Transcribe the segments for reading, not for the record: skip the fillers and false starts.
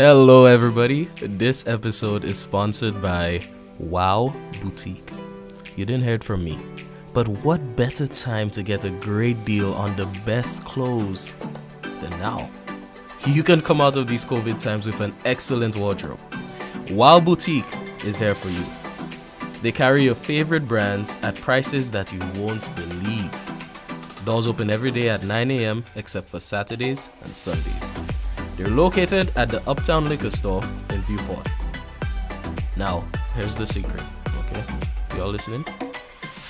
Hello, everybody. This episode is sponsored by Wow Boutique. You didn't hear it from me, but what better time to get a great deal on the best clothes than now? You can come out of these COVID times with an excellent wardrobe. Wow Boutique is here for you. They carry your favorite brands at prices that you won't believe. Doors open every day at 9 a.m. except for Saturdays and Sundays. They're located at the Uptown Liquor Store in Viewport. Now, here's the secret, okay? Y'all listening?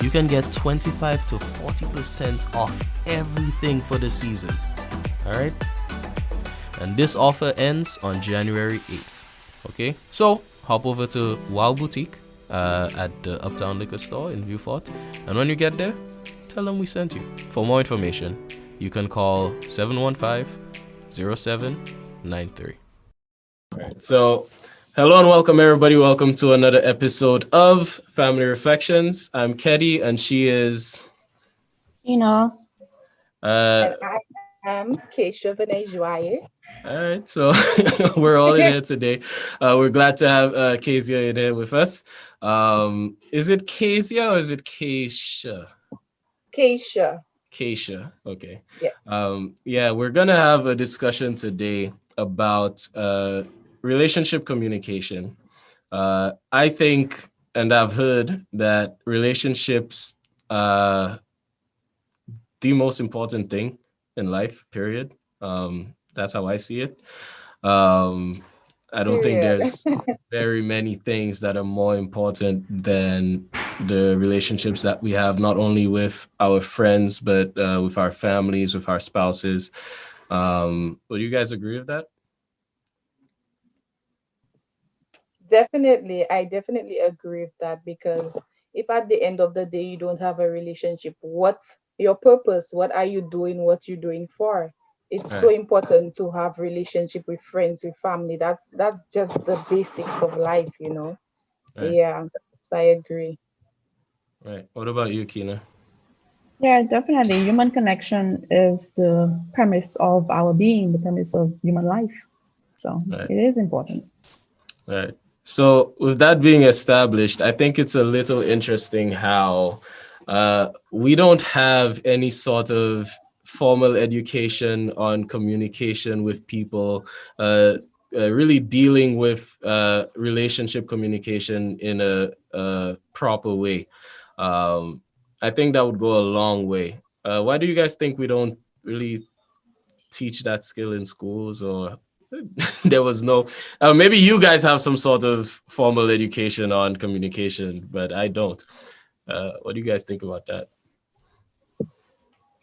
You can get 25 to 40% off everything for the season, all right? And this offer ends on January 8th, okay? So, hop over to Wow Boutique at the Uptown Liquor Store in Viewport. And when you get there, tell them we sent you. For more information, you can call 715-0793. All right, so hello and welcome everybody. Welcome to another episode of Family Reflections. I'm Keddy and she is... And Uh, I am Keisha Vinay. all right, so we're all in here today. We're glad to have Kezia in here with us. Is it Kezia or is it Keisha? Keisha. Keisha, okay. Yes. Yeah, we're gonna have a discussion today about relationship communication. I think, and I've heard that relationships the most important thing in life, period. That's how I see it. I don't think Period. there's very many things that are more important than the relationships that we have, not only with our friends, but with our families, with our spouses. Would you guys agree with that? I definitely agree with that because if at the end of the day you don't have a relationship, what's your purpose? What are you doing? What you doing for? It's so Right, important to have relationship with friends, with family. That's just the basics of life. right, Yeah, so I agree. right. What about you, Kina? Yeah, definitely. Human connection is the premise of our being, the premise of human life. So Right, it is important. right. So with that being established, I think it's a little interesting how we don't have any sort of formal education on communication with people, really dealing with relationship communication in a proper way. Um, I think that would go a long way. Why do you guys think we don't really teach that skill in schools, or there was no maybe you guys have some sort of formal education on communication, but I don't. What do you guys think about that?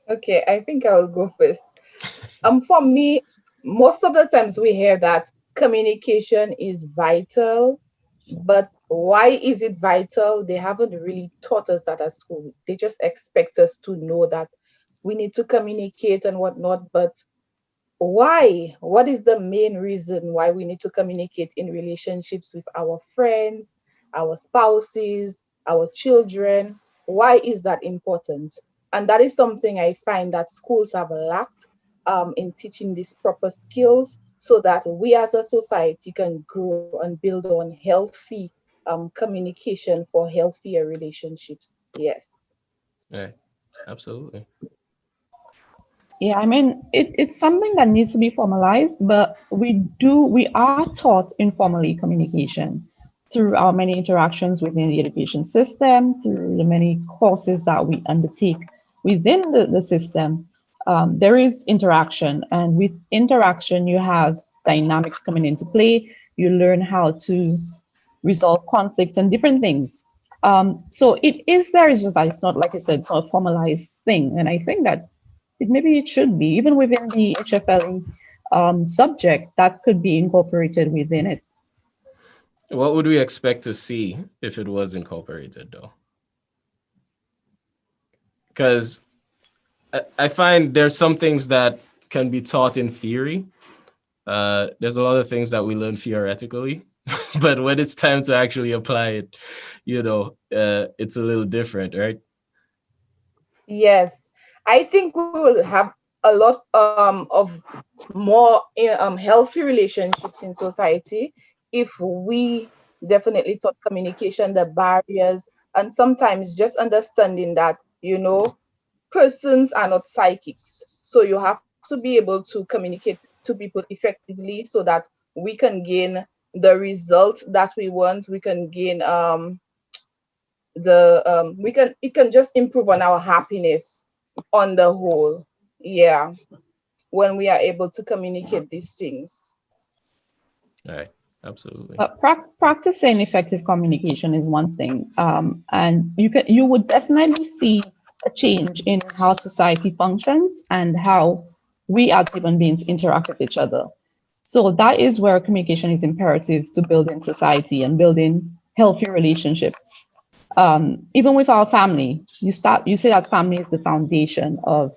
Okay, I think I will go first. For me, most of the times we hear that communication is vital, but why is it vital? They haven't really taught us that at school. They just expect us to know that we need to communicate and whatnot, but why? What is the main reason why we need to communicate in relationships with our friends, our spouses, our children? Why is that important? And that is something I find that schools have lacked in teaching these proper skills so that we as a society can grow and build on healthy communication for healthier relationships. Yes. Yeah, absolutely. Yeah, I mean, it's something that needs to be formalized, but we are taught informally communication through our many interactions within the education system, through the many courses that we undertake within the system. There is interaction, and with interaction, you have dynamics coming into play. You learn how to resolve conflicts and different things. So it is there. It's just that it's not, like I said, it's not a formalized thing. And I think that maybe it should be, even within the HFLE subject, that could be incorporated within it. What would we expect to see if it was incorporated, though? Because I find there's some things that can be taught in theory. There's a lot of things that we learn theoretically, but when it's time to actually apply it, it's a little different, right? Yes, I think we will have a lot of more healthy relationships in society if we definitely taught communication, the barriers, and sometimes just understanding that, persons are not psychics. So you have to be able to communicate to people effectively so that we can gain the result that we want. We can gain the we can it can just improve on our happiness on the whole. Yeah, when we are able to communicate these things. All right. Absolutely. But practicing effective communication is one thing, and you would definitely see a change in how society functions and how we as human beings interact with each other. So that is where communication is imperative to building society and building healthy relationships. Even with our family, you say that family is the foundation of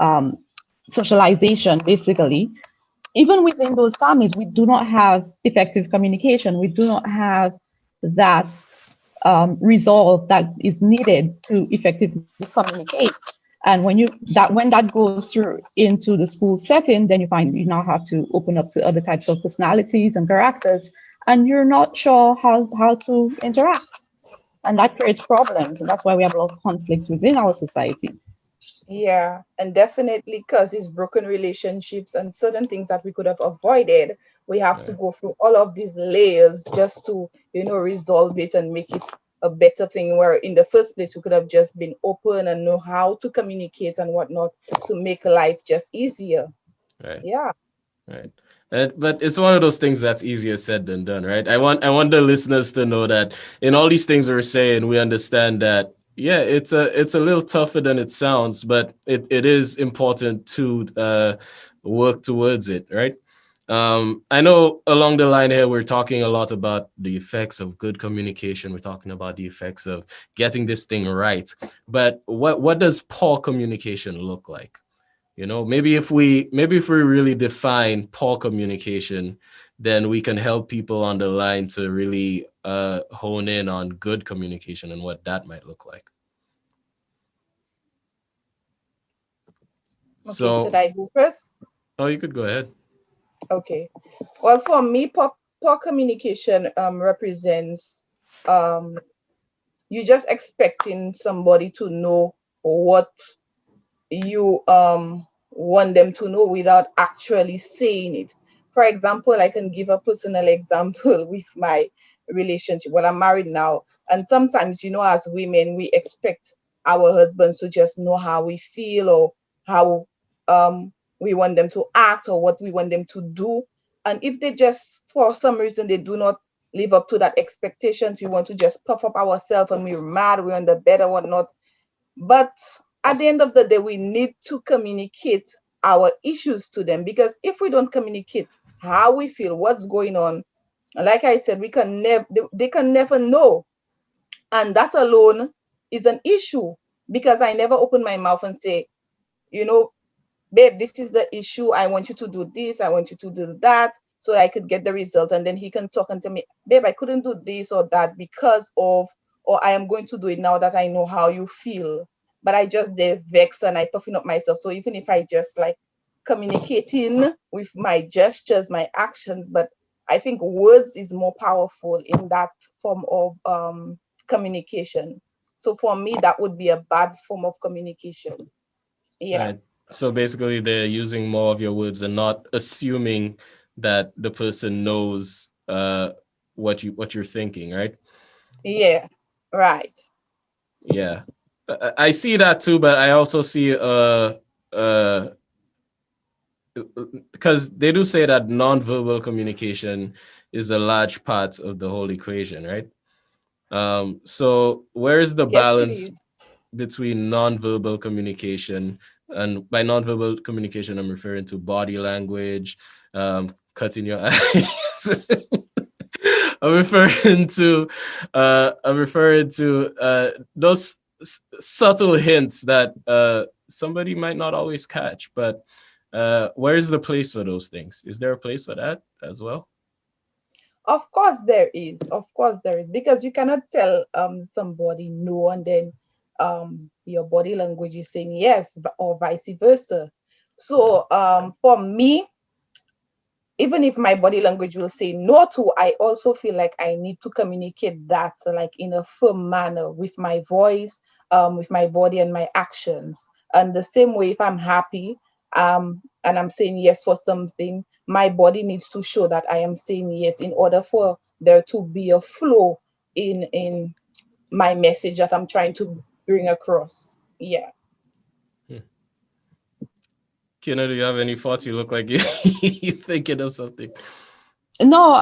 um, socialization, basically. Even within those families, we do not have effective communication. We do not have that resolve that is needed to effectively communicate. And when that goes through into the school setting, then you find you now have to open up to other types of personalities and characters, and you're not sure how to interact. And that creates problems. And that's why we have a lot of conflict within our society. Yeah, and definitely because it's broken relationships and certain things that we could have avoided, we have to Yeah. go through all of these layers just to, resolve it and make it a better thing. Where in the first place we could have just been open and know how to communicate and whatnot to make life just easier. Right. Yeah. Right. But it's one of those things that's easier said than done, right? I want the listeners to know that in all these things we're saying, we understand that yeah, it's a little tougher than it sounds, but it is important to work towards it, right? I know along the line here we're talking a lot about the effects of good communication. We're talking about the effects of getting this thing right. But what does poor communication look like? Maybe if we really define poor communication, then we can help people on the line to really hone in on good communication and what that might look like. Okay, should So, I go first? oh, you could go ahead. Okay. Well, for me, poor communication represents um you just expecting somebody to know what you want them to know without actually saying it. For example, I can give a personal example with my relationship. Well, I'm married now, and sometimes, as women, we expect our husbands to just know how we feel or how we want them to act or what we want them to do. And if they just, for some reason, they do not live up to that expectations, we want to just puff up ourselves and we're mad, we're on the bed or whatnot. But at the end of the day, we need to communicate our issues to them, because if we don't communicate how we feel, what's going on, like I said, we can never they can never know. And that alone is an issue, because I never open my mouth and say, you know, babe, this is the issue. I want you to do this, I want you to do that, so that I could get the result. And then he can talk and tell me, babe, I couldn't do this or that because of, or I am going to do it now that I know how you feel. But I just there vexed and I puffing up myself. So even if I just like communicating with my gestures, my actions, but I think words is more powerful in that form of communication. So for me, that would be a bad form of communication. Yeah. Right. So basically, they're using more of your words and not assuming that the person knows what you're thinking, right? Yeah, right. Yeah. I see that too, but I also see uh because they do say that nonverbal communication is a large part of the whole equation, right? So where is the Yes, it balance is. between nonverbal communication? And by nonverbal communication, I'm referring to body language, cutting your eyes. I'm referring to those subtle hints that somebody might not always catch. But where is the place for those things? Is there a place for that as well? Of course there is. Of course there is. Because you cannot tell somebody no and then your body language is saying yes, or vice versa. So for me, even if my body language will say no to, I also feel like I need to communicate that like in a firm manner with my voice, with my body and my actions. And the same way, if I'm happy, and I'm saying yes for something, my body needs to show that I am saying yes in order for there to be a flow in my message that I'm trying to bring across. Yeah. Kina, do you have any thoughts? You look like you thinking of something. No,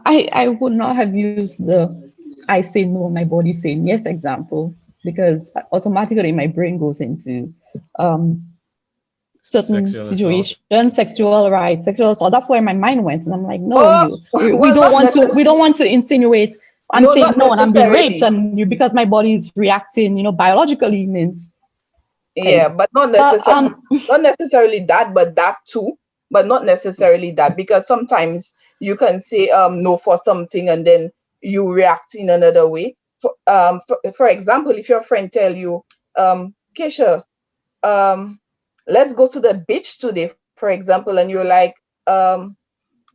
I would not have used the I say no, my body saying yes example, because automatically my brain goes into um, certain Sexual assault. situations, sexual, right, sexual assault. That's where my mind went, and I'm like, no, Oh, you, we well, don't not want to, we necessarily. don't want to insinuate. I'm No, saying not no, and I'm being raped, necessarily. and you because my body is reacting, biologically means Yeah, like, but but not necessarily that, but that too. But not necessarily that, because sometimes you can say no for something and then you react in another way. For example, if your friend tell you, Keisha, um, let's go to the beach today, for example, and you're like,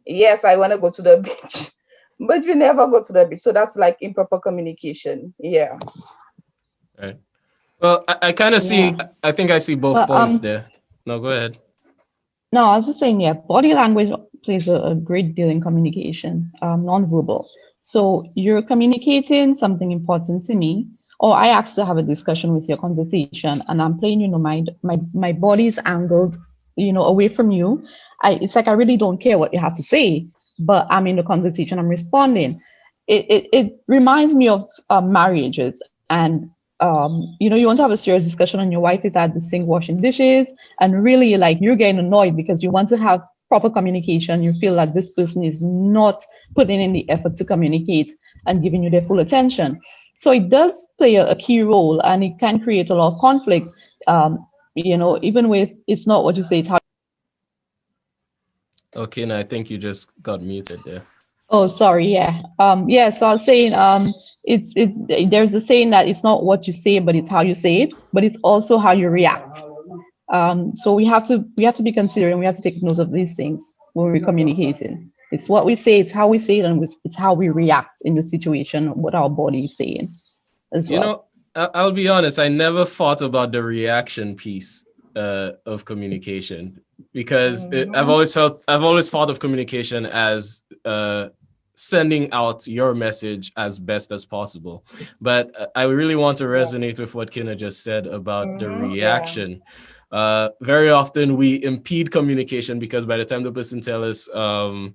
yes, I want to go to the beach, but you never go to the beach. So that's like improper communication. Yeah. Right. Well, I kind of see. yeah, I think I see both but points there. No, go ahead. no, I was just saying, yeah, body language plays a great deal in communication, nonverbal. So you're communicating something important to me, or I asked to have a discussion with your conversation, and I'm playing, my body is angled, away from you. It's like I really don't care what you have to say, but I'm in the conversation, I'm responding. It reminds me of marriages, and you want to have a serious discussion, and your wife is at the sink washing dishes, and really like you're getting annoyed because you want to have proper communication. You feel that this person is not putting in the effort to communicate and giving you their full attention. So it does play a key role, and it can create a lot of conflict. Even with it's not what you say, it's how. Okay, now I think you just got muted there. Oh, sorry. Yeah. Yeah. So I was saying, there's a saying that it's not what you say, but it's how you say it, but it's also how you react. So we have to be considering, we have to take note of these things when we're communicating. It's what we say, it's how we say it, and it's how we react in the situation, what our body is saying as You well. know, I'll be honest. I never thought about the reaction piece of communication because I've always thought of communication as sending out your message as best as possible. But I really want to resonate with what Kina just said about the reaction. Very often we impede communication because by the time the person tells us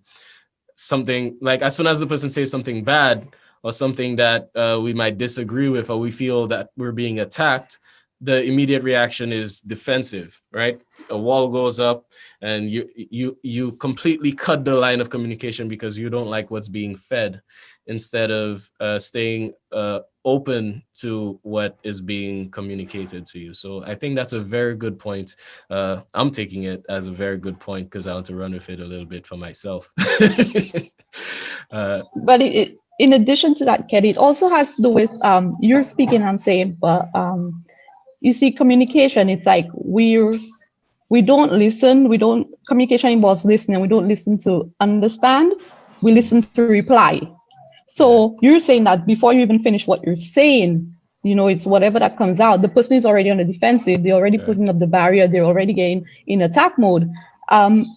something, like as soon as the person says something bad or something that we might disagree with, or we feel that we're being attacked, the immediate reaction is defensive, right? A wall goes up and you completely cut the line of communication because you don't like what's being fed, instead of staying open to what is being communicated to you. So I think that's a very good point. I'm taking it as a very good point because I want to run with it a little bit for myself. But in addition to that, Kelly, it also has to do with you're speaking, I'm saying, but you see, communication, it's like we don't listen. Communication involves listening. We don't listen to understand. We listen to reply. So you're saying that before you even finish what you're saying, it's whatever that comes out. The person is already on the defensive. They're already putting up the barrier. They're already getting in attack mode.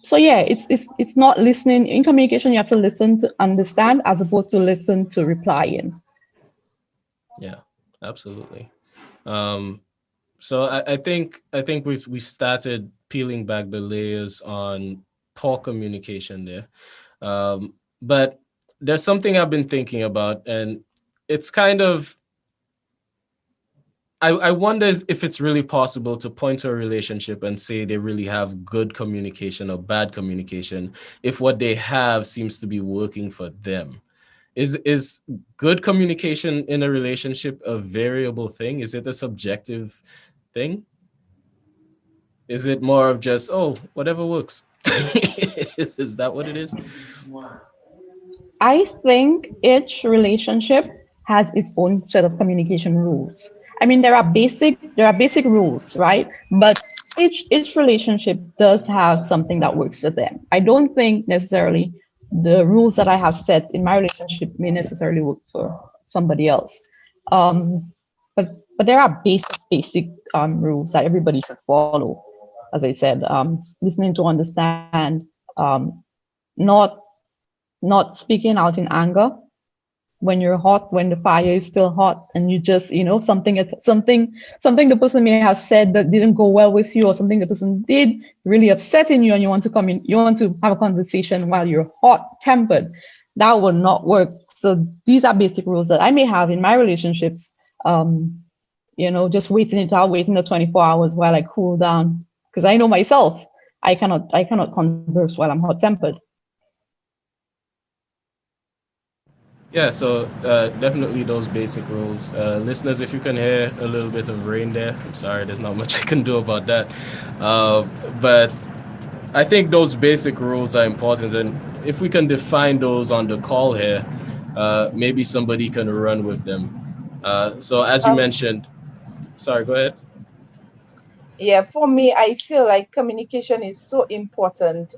So yeah, it's not listening. In communication, you have to listen to understand as opposed to listen to replying. Yeah, absolutely. So I think we've started peeling back the layers on poor communication there. But there's something I've been thinking about, and it's kind of, I wonder if it's really possible to point to a relationship and say they really have good communication or bad communication if what they have seems to be working for them. Is good communication in a relationship a variable thing? Is it a subjective thing? Is it more of just, oh, whatever works? Is that what it is? I think each relationship has its own set of communication rules. I mean, there are basic rules, right? But each relationship does have something that works for them. I don't think necessarily the rules that I have set in my relationship may necessarily work for somebody else. But there are basic rules that everybody should follow. As I said, listening to understand, not speaking out in anger when you're hot, when the fire is still hot, and you just, something the person may have said that didn't go well with you, or something the person did really upsetting you, and you want to come in, you want to have a conversation while you're hot tempered. That will not work. So these are basic rules that I may have in my relationships. Just waiting it out, waiting the 24 hours while I cool down, because I know myself, I cannot converse while I'm hot tempered. Yeah, so definitely those basic rules. Listeners, if you can hear a little bit of rain there, I'm sorry, there's not much I can do about that. But I think those basic rules are important. And if we can define those on the call here, maybe somebody can run with them. So as you mentioned, sorry, go ahead. Yeah, for me, I feel like communication is so important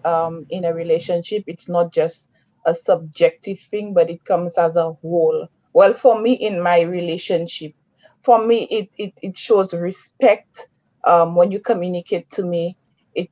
in a relationship. It's not just a subjective thing, but it comes as a whole. Well, for me, in my relationship, for me, it shows respect when you communicate to me. It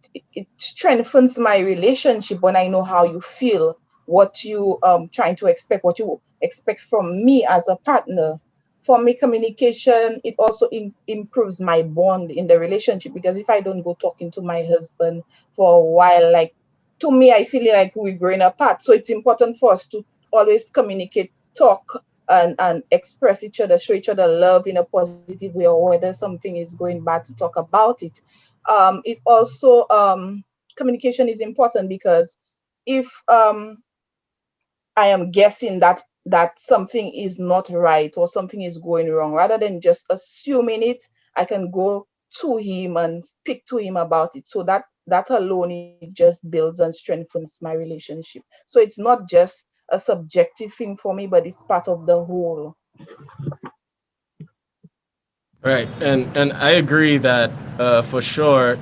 strengthens my relationship when I know how you feel, what you trying to expect, what you expect from me as a partner. For me, communication, it also improves my bond in the relationship, because if I don't go talking to my husband for a while, like, to me, I feel like we're growing apart. So it's important for us to always communicate, talk, and express each other, show each other love in a positive way, or whether something is going bad, to talk about it. It also, communication is important, because if I am guessing that something is not right or something is going wrong, rather than just assuming it, I can go to him and speak to him about it. So that alone, it just builds and strengthens my relationship. So it's not just a subjective thing for me, but it's part of the whole. Right, and I agree that for sure,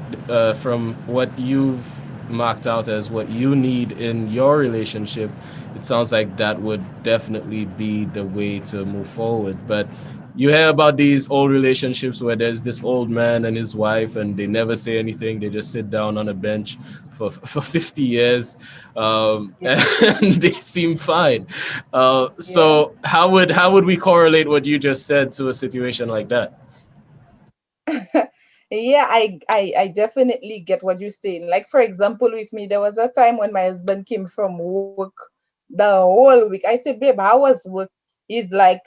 from what you've marked out as what you need in your relationship, it sounds like that would definitely be the way to move forward. But you hear about these old relationships where there's this old man and his wife, and they never say anything. They just sit down on a bench for 50 years, Yeah. and they seem fine. So how would we correlate what you just said to a situation like that? Yeah, I definitely get what you're saying. Like, for example, with me, there was a time when my husband came from work the whole week. I said, babe, how was work? He's like,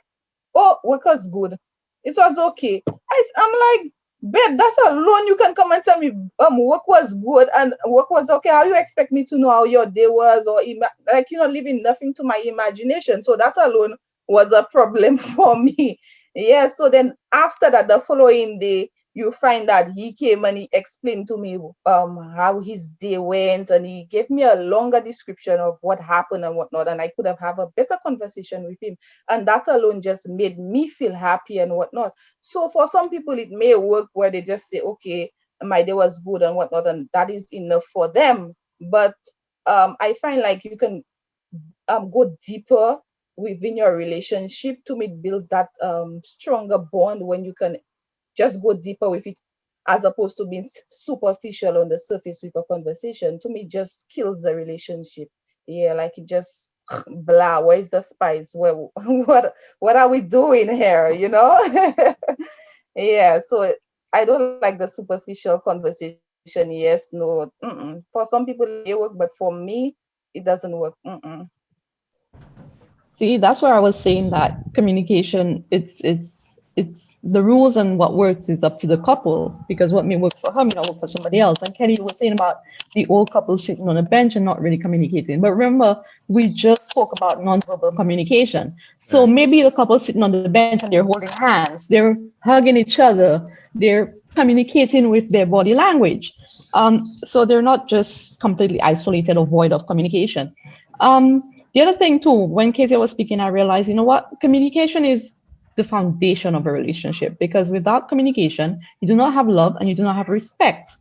oh, work was good. It was okay. I'm like, babe, that's alone. You can come and tell me work was good and work was okay. How you expect me to know how your day was, or like, leaving nothing to my imagination. So that alone was a problem for me. Yeah. So then after that, the following day, you find that he came and he explained to me how his day went, and he gave me a longer description of what happened and whatnot, and I could have a better conversation with him, and that alone just made me feel happy and whatnot. So for some people, it may work where they just say, okay, my day was good and whatnot, and that is enough for them. But I find like you can go deeper within your relationship. To me, it builds that stronger bond when you can just go deeper with it, as opposed to being superficial on the surface with a conversation. To me, it just kills the relationship. Yeah, like it just blah. Where's the spice? Where what are we doing here? Yeah. So I don't like the superficial conversation. Yes, no. For some people it work, but for me it doesn't work. See, that's where I was saying that communication, it's the rules, and what works is up to the couple, because what may work for her may not work for somebody else. And Kelly was saying about the old couple sitting on a bench and not really communicating. But remember, we just spoke about nonverbal communication. So maybe the couple sitting on the bench and they're holding hands, they're hugging each other, they're communicating with their body language. So they're not just completely isolated or void of communication. The other thing too, when Kezia was speaking, I realized, you know what, communication is the foundation of a relationship, because without communication, you do not have love and you do not have respect.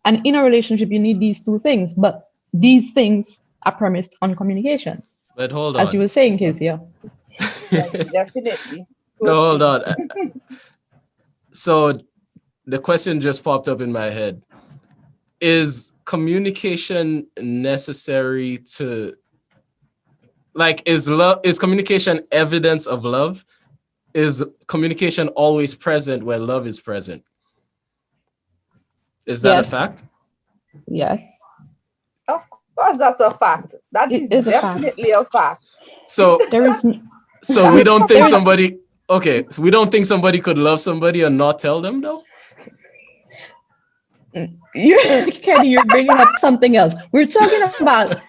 And in a relationship, you need these two things, but these things are premised on communication, But hold as you on. were saying, Kezia. Yes, definitely. No, So hold true. on. So the question just popped up in my head. Is communication necessary to, like, is communication evidence of love? Is communication always present where love is present? Is that a Yes, fact? yes, Of course, that's a fact. That it is is a fact. definitely a fact. So There is, so we That's don't a think there is, fact. somebody okay, so we don't think somebody could love somebody and not tell them though? Kenny, you're bringing up something else. We're talking about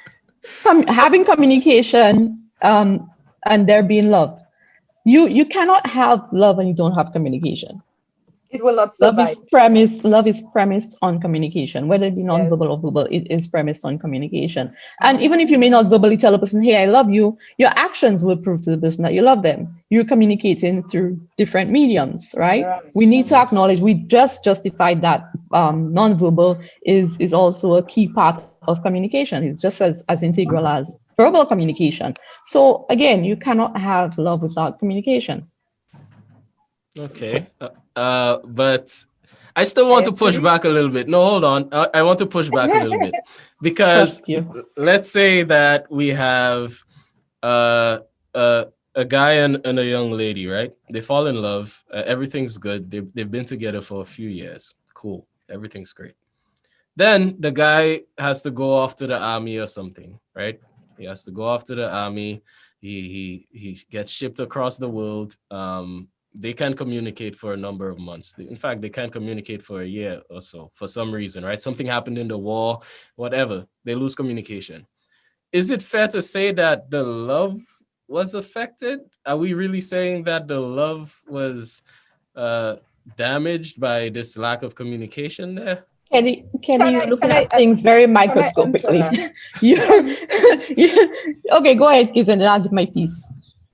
having communication, and there being love. You cannot have love and you don't have communication. It will not Love is survive. premised on communication, whether it be Yes. non-verbal or verbal. It is premised on communication. And even if you may not verbally tell a person, "Hey, I love you," your actions will prove to the person that you love them. You're communicating through different mediums, right? Right. We need to acknowledge. We just justified that non-verbal is also a key part of communication. It's just as integral as verbal communication. So again, you cannot have love without communication. Okay. But I still I want to push agree. back a little bit. No, hold on. I want to push back a little bit because Trust you. let's say that we have uh, a guy and a young lady, right? They fall in love. Everything's good. They've been together for a few years. Cool. Everything's great. Then the guy has to go off to the army or something, right? He has to go off to the army. He gets shipped across the world. They can't communicate for a number of months. In fact, they can't communicate for a year or so for some reason, right? Something happened in the war, whatever. They lose communication. Is it fair to say that the love was affected? Are we really saying that the love was uh, damaged by this lack of communication there? Kenny, you're looking Can at things very I answer microscopically. that? you're, okay, go ahead, kids, and then I'll give my piece.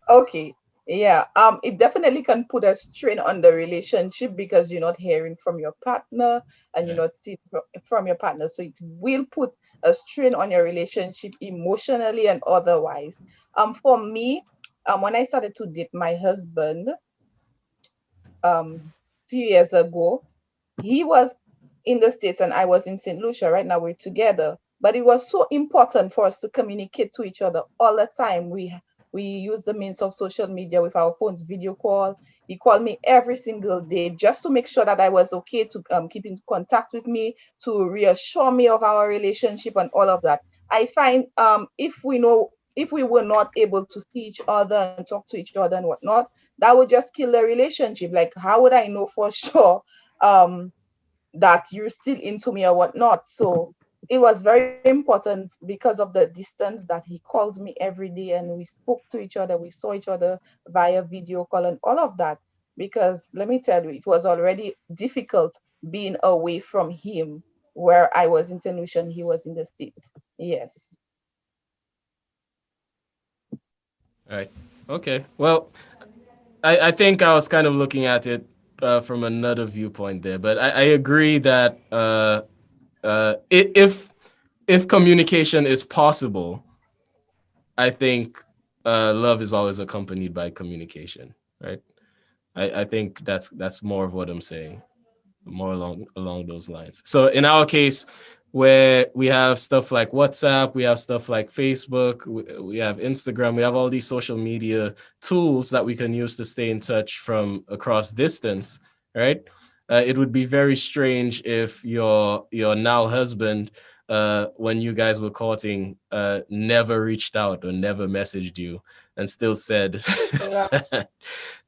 Okay. Yeah. It definitely can put a strain on the relationship because you're not hearing from your partner and you're Yeah. not seeing from your partner. So it will put a strain on your relationship emotionally and otherwise. For me, when I started to date my husband, few years ago, he was in the States and I was in St. Lucia. Right now we're together. But it was so important for us to communicate to each other all the time. We use the means of social media with our phones, video call. He called me every single day just to make sure that I was okay, to keep in contact with me, to reassure me of our relationship and all of that. I find if we were not able to see each other and talk to each other and whatnot, that would just kill the relationship. Like, how would I know for sure that you're still into me or whatnot? So it was very important because of the distance that he called me every day and we spoke to each other. We saw each other via video call and all of that. Because let me tell you, it was already difficult being away from him, where I was in St. Lucia and he was in the States. Yes. All right. Okay. Well, I think I was kind of looking at it from another viewpoint there, but I agree that if communication is possible, I think love is always accompanied by communication, right? I think that's more of what I'm saying, more along those lines. So in our case, where we have stuff like WhatsApp, we have stuff like Facebook, we have Instagram, we have all these social media tools that we can use to stay in touch from across distance, right? It would be very strange if your now husband, when you guys were courting, never reached out or never messaged you and still said Right.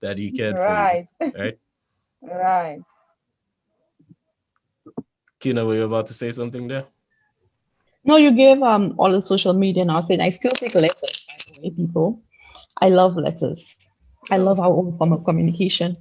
that he cared for you, Right. right? Right. Kina, were you about to say something there? No, you gave all the social media now saying I still take letters, by the way, people. I love letters. I love Oh, our own form of communication.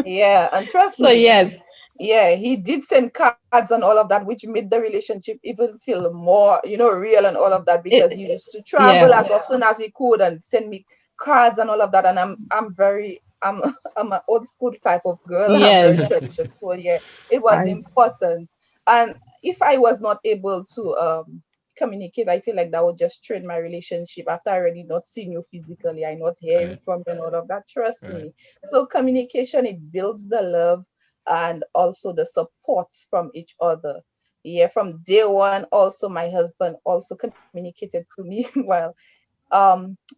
Yeah. And trust So me, yes, yeah, he did send cards and all of that, which made the relationship even feel more, real and all of that, because he used to travel yeah, as often as he could and send me cards and all of that. And I'm very I'm I'm an old school type of girl. I'm very yes. traditional. Yeah, it was I important. And if I was not able to communicate, I feel like that would just strain my relationship after already not seeing you physically, I not hearing Right. from you and all of that. Trust Right. me. So communication, it builds the love and also the support from each other. Yeah, from day one, also my husband also communicated to me. Well,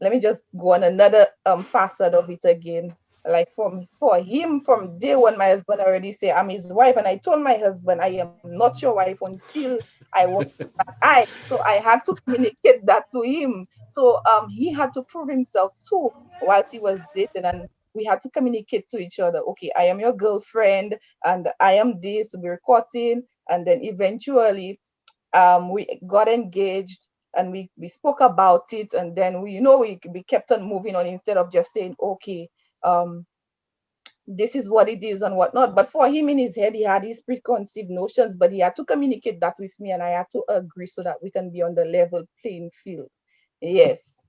let me just go on another facet of it again. Like for him, from day one, my husband already say I'm his wife, and I told my husband I am not your wife until I walk that I. So I had to communicate that to him. So he had to prove himself too whilst he was dating, and we had to communicate to each other. Okay, I am your girlfriend, and I am this. We're courting, and then eventually we got engaged, and we spoke about it, and then we kept on moving on instead of just saying, okay, um this is what it is and whatnot. But for him, in his head, he had his preconceived notions, but he had to communicate that with me, and I had to agree so that we can be on the level playing field. Yes.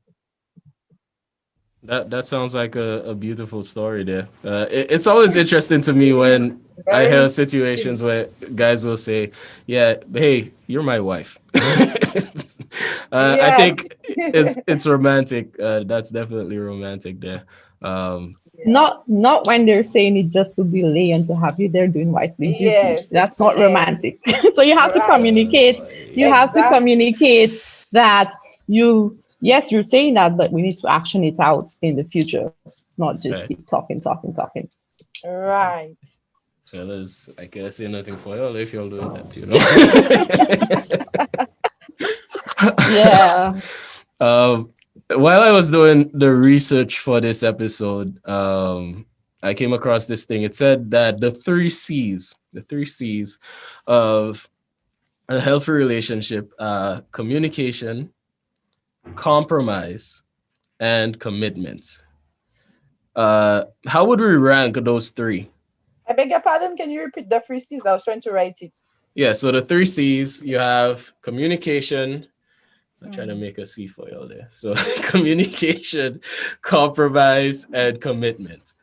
That sounds like a beautiful story there. It's always interesting to me It is when I very hear interesting. situations where guys will say, "Yeah, hey, you're my wife." I Yes. think it's romantic. That's definitely romantic there. Yeah. Not when they're saying it just to delay and to have you there doing wifely duty. Yes. That's not Yes. romantic. So you have to Right. communicate. You have to Exactly. communicate that yes, you're saying that, but we need to action it out in the future, not just Right. keep talking. Right. Fellas, I can't say nothing for y'all if y'all doing that, Yeah. While I was doing the research for this episode, I came across this thing. It said that the three C's of a healthy relationship, communication, compromise, and commitment. How would we rank those three? I beg your pardon. Can you repeat the phrases? I was trying to write it. Yeah, so the three C's, you have communication. I'm trying to Mm. make a C for y'all there. So communication, compromise, and commitment,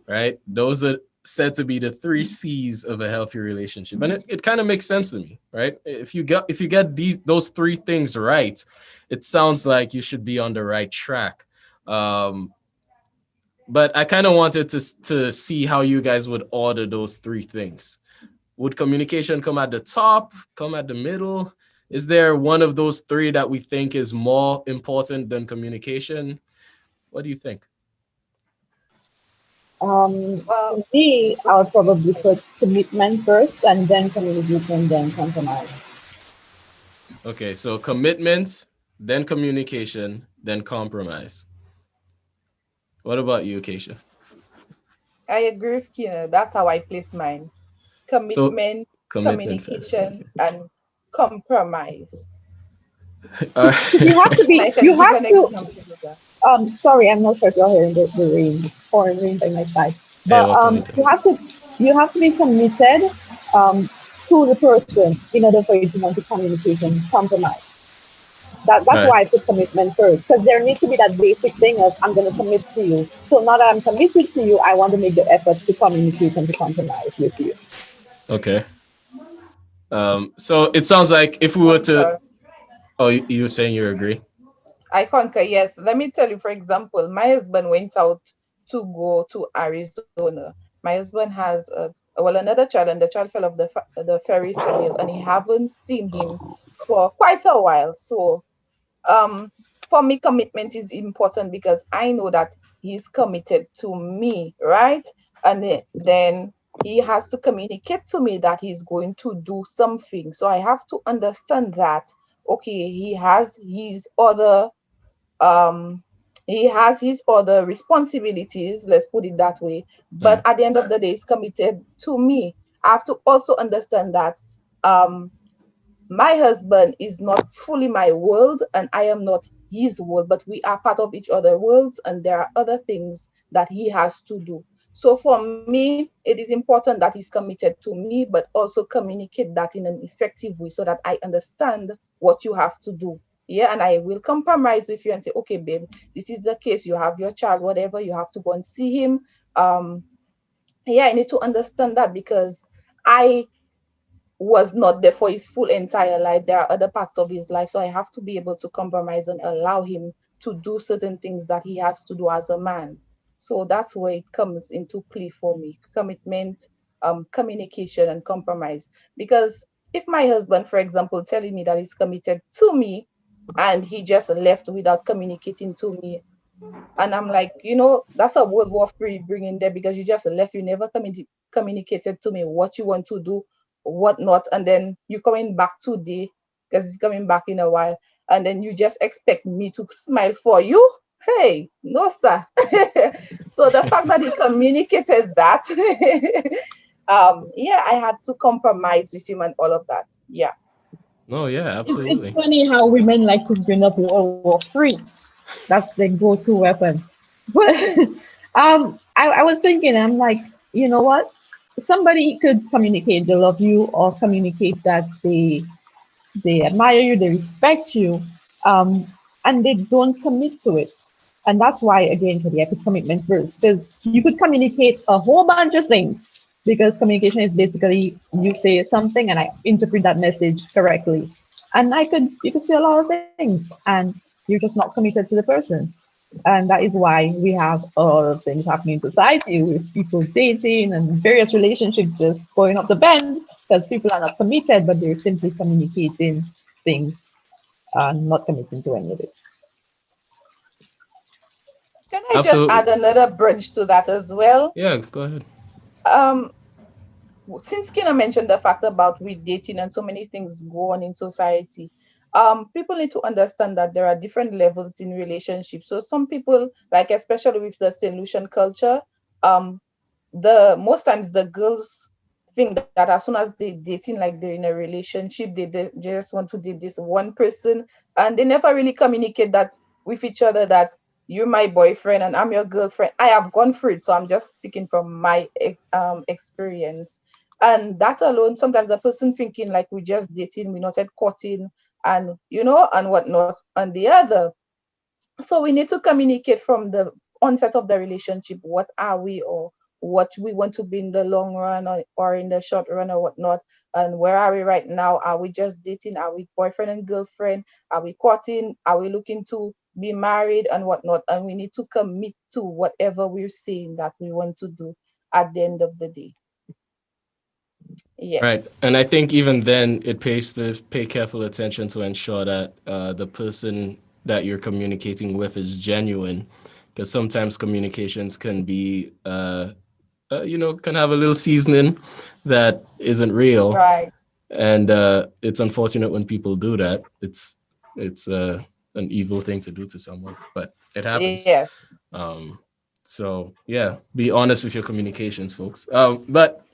right? Those are said to be the three C's of a healthy relationship. And it kind of makes sense to me, right? If you get those three things right, it sounds like you should be on the right track. Um, but I kind of wanted to see how you guys would order those three things. Would communication come at the top, come at the middle? Is there one of those three that we think is more important than communication? What do you think? Well, For me, I would probably put commitment first and then communication, then compromise. Okay, so commitment, then communication, then compromise. What about you, Keisha? I agree with Kina. That's how I place mine. So Commitment, commitment first. communication, Okay. and compromise. Uh, You have to I be, can you give have an to, example of that. sorry, I'm not sure if you're hearing the rain, pouring rain by my side. hey, But welcome into you have to be committed um, to the person in order for you to want to communicate and compromise. That's right. why I put commitment first, because there needs to be that basic thing of I'm going to commit to you. So now that I'm committed to you, I want to make the effort to communicate and to compromise with you. Okay. So it sounds like if we were to, Concur. oh, you were saying you agree? I concur. Yes. Let me tell you, for example, my husband went out to go to Arizona. My husband has another child, and the child fell off the Ferris wheel, and he haven't seen him Oh, for quite a while. So um for me, commitment is important because I know that he's committed to me, right? And then he has to communicate to me that he's going to do something, so I have to understand that, okay, um he has his other responsibilities, let's put it that way, but mm, at the end of the day he's committed to me. I have to also understand that um my husband is not fully my world, and I am not his world, but we are part of each other worlds, and there are other things that he has to do. So for me, it is important that he's committed to me, but also communicate that in an effective way so that I understand what you have to do. Yeah, and I will compromise with you and say, okay, babe, this is the case. You have your child, whatever, you have to go and see him. Um, yeah, I need to understand that because I was not there for his full entire life. There are other parts of his life. So I have to be able to compromise and allow him to do certain things that he has to do as a man. So that's where it comes into play for me. Commitment, communication, and compromise. Because if my husband, for example, telling me that he's committed to me and he just left without communicating to me, and I'm like, that's a World War III bringing there, because you just left, you never communicated to me what you want to do, what not, and then you coming back today because it's coming back in a while, and then you just expect me to smile for you. Hey, no, sir. So the fact that he communicated that, yeah, I had to compromise with him and all of that. Yeah. Oh yeah, It's absolutely. funny how women like to bring up World War III. That's the go-to weapon. But I was thinking, I'm like, you know what? Somebody could communicate they love you, or communicate that they admire you, they respect you, um, and they don't commit to it. And that's why, again, Kadia, put commitment first, because you could communicate a whole bunch of things, because communication is basically you say something and I interpret that message correctly. And you could say a lot of things, and you're just not committed to the person. And that is why we have a lot of things happening in society, with people dating and various relationships just going up the bend, because people are not committed, but they're simply communicating things and not committing to any of it. Can I just Absolutely. add another bridge to that as well? Yeah, go ahead. Um, since Kina mentioned the fact about with dating and so many things go on in society, people need to understand that there are different levels in relationships. So some people, like especially with the St. Lucian culture, um, the most times the girls think that as soon as they dating, like they're in a relationship, they just want to date this one person, and they never really communicate that with each other, that you're my boyfriend and I'm your girlfriend. I have gone through it, so I'm just speaking from my experience. And that alone, sometimes the person thinking like we're just dating, we're not yet courting, and and whatnot. And the other, so we need to communicate from the onset of the relationship. What are we, or what we want to be in the long run, or in the short run, or whatnot? And where are we right now? Are we just dating? Are we boyfriend and girlfriend? Are we courting? Are we looking to be married and whatnot? And we need to commit to whatever we're saying that we want to do at the end of the day. Right. Yes. And I think even then it pays to pay careful attention to ensure that the person that you're communicating with is genuine, because sometimes communications can be, can have a little seasoning that isn't real. Right. And it's unfortunate when people do that. It's an evil thing to do to someone, but it happens. Yes. So yeah, be honest with your communications, folks. But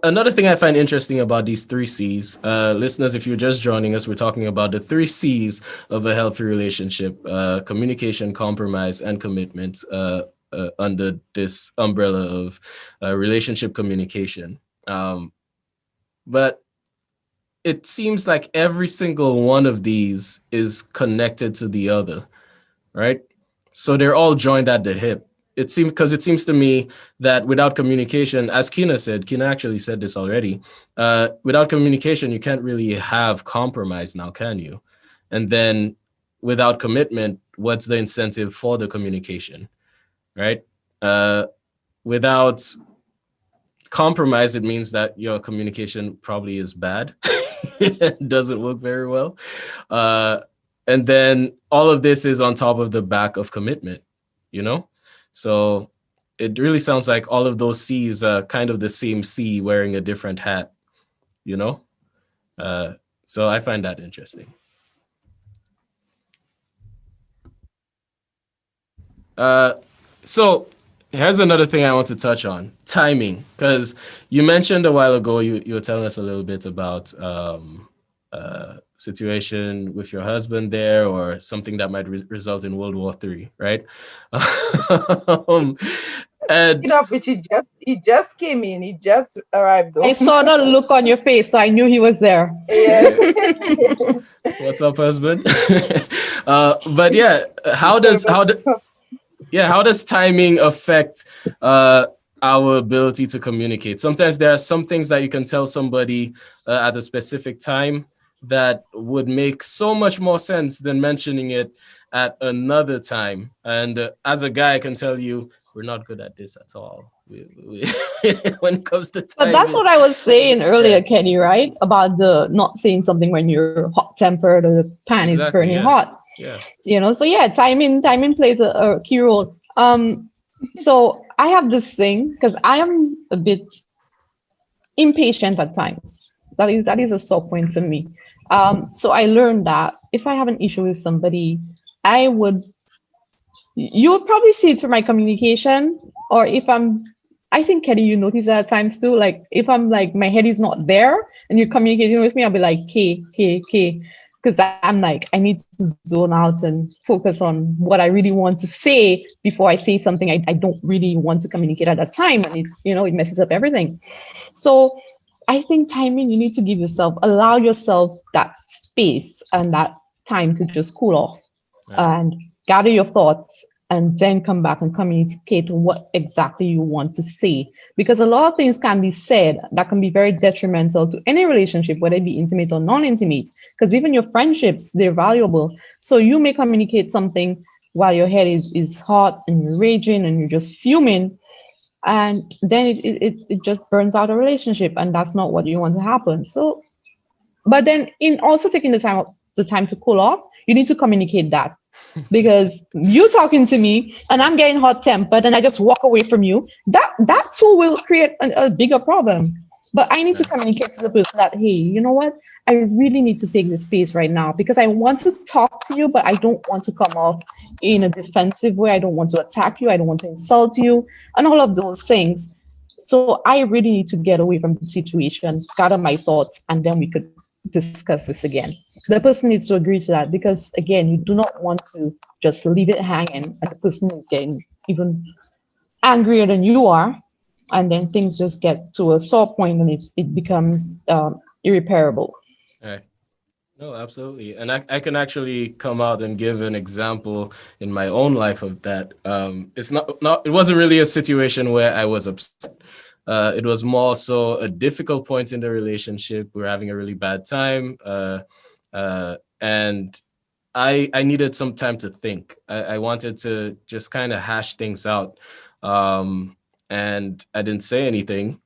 another thing I find interesting about these 3 C's, listeners, if you're just joining us, we're talking about the 3 C's of a healthy relationship: communication, compromise, and commitment, under this umbrella of relationship communication. But it seems like every single one of these is connected to the other, right? So they're all joined at the hip. It seems to me that without communication, as Kina actually said this already, without communication, you can't really have compromise now, can you? And then without commitment, what's the incentive for the communication, right? Without compromise, it means that your communication probably is bad. It doesn't work very well. And then all of this is on top of the back of commitment, So it really sounds like all of those C's are kind of the same C wearing a different hat, So I find that interesting. So here's another thing I want to touch on: timing. Because you mentioned a while ago, you were telling us a little bit about situation with your husband there, or something that might result in World War III, right? And Which he just came in. He just arrived. I saw the look on your face, so I knew he was there. Yes. What's up, husband? But yeah, how does timing affect our ability to communicate. Sometimes there are some things that you can tell somebody at a specific time that would make so much more sense than mentioning it at another time. And as a guy, I can tell you, we're not good at this at all. When it comes to But that's timing. what I was saying earlier, Yeah. Kenny, right? About the not saying something when you're hot tempered or the pan is Exactly. burning Yeah. hot. Yeah. So yeah, timing plays a key role. So I have this thing because I am a bit impatient at times. That is a sore point for me. So I learned that if I have an issue with somebody, I would you would probably see it through my communication, or if I think Kelly, you notice that at times too. Like if I'm like my head is not there and you're communicating with me, I'll be like K, because I'm like I need to zone out and focus on what I really want to say before I say something I don't really want to communicate at that time, and it messes up everything. So I think timing, you need to allow yourself that space and that time to just cool off Right. and gather your thoughts and then come back and communicate what exactly you want to say. Because a lot of things can be said that can be very detrimental to any relationship, whether it be intimate or non-intimate. Because even your friendships, they're valuable. So you may communicate something while your head is hot and you're raging and you're just fuming. And then it just burns out a relationship, and that's not what you want to happen. So, but then in also taking the time to cool off, you need to communicate that, because you talking to me and I'm getting hot tempered and I just walk away from you, that too will create a bigger problem. But I need to Yeah. communicate to the person that, hey, you know what? I really need to take this space right now because I want to talk to you, but I don't want to come off in a defensive way. I don't want to attack you. I don't want to insult you and all of those things. So I really need to get away from the situation, gather my thoughts, and then we could discuss this again. The person needs to agree to that because, again, you do not want to just leave it hanging and the person is getting even angrier than you are. And then things just get to a sore point and it becomes irreparable. Right. No, absolutely. And I can actually come out and give an example in my own life of that. It's not it wasn't really a situation where I was upset. It was more so a difficult point in the relationship. We were having a really bad time. And I needed some time to think. I wanted to just kind of hash things out. And I didn't say anything.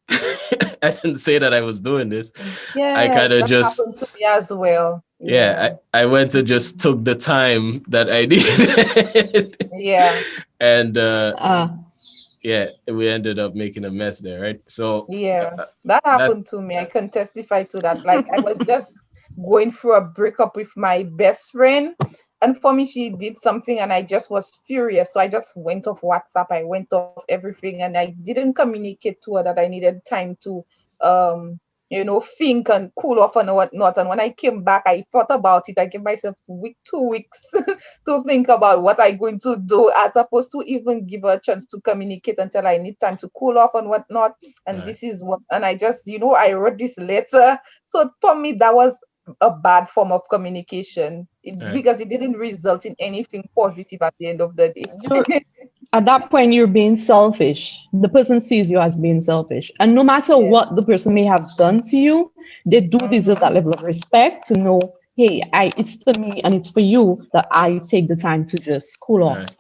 I didn't say that I was doing this. I Yeah, kind of that just happened to me as well. yeah, I went and just took the time that I needed. Yeah, And Uh, yeah, we ended up making a mess there, right? So yeah, that that happened to me. I can testify to that. Like I was just going through a breakup with my best friend, and for me, she did something, and I just was furious. So I just went off WhatsApp. I went off everything, and I didn't communicate to her that I needed time to, think and cool off and whatnot. And when I came back, I thought about it. I gave myself 2 weeks to think about what I'm going to do, as opposed to even give her a chance to communicate until I need time to cool off and whatnot. And right, this is what, and I just, I wrote this letter. So for me, that was a bad form of communication right, because it didn't result in anything positive at the end of the you're, day. at that point, you're being selfish. The person sees you as being selfish. And no matter Yeah. what the person may have done to you, they do deserve that level of respect to know, hey, it's for me and it's for you that I take the time to just cool off. right,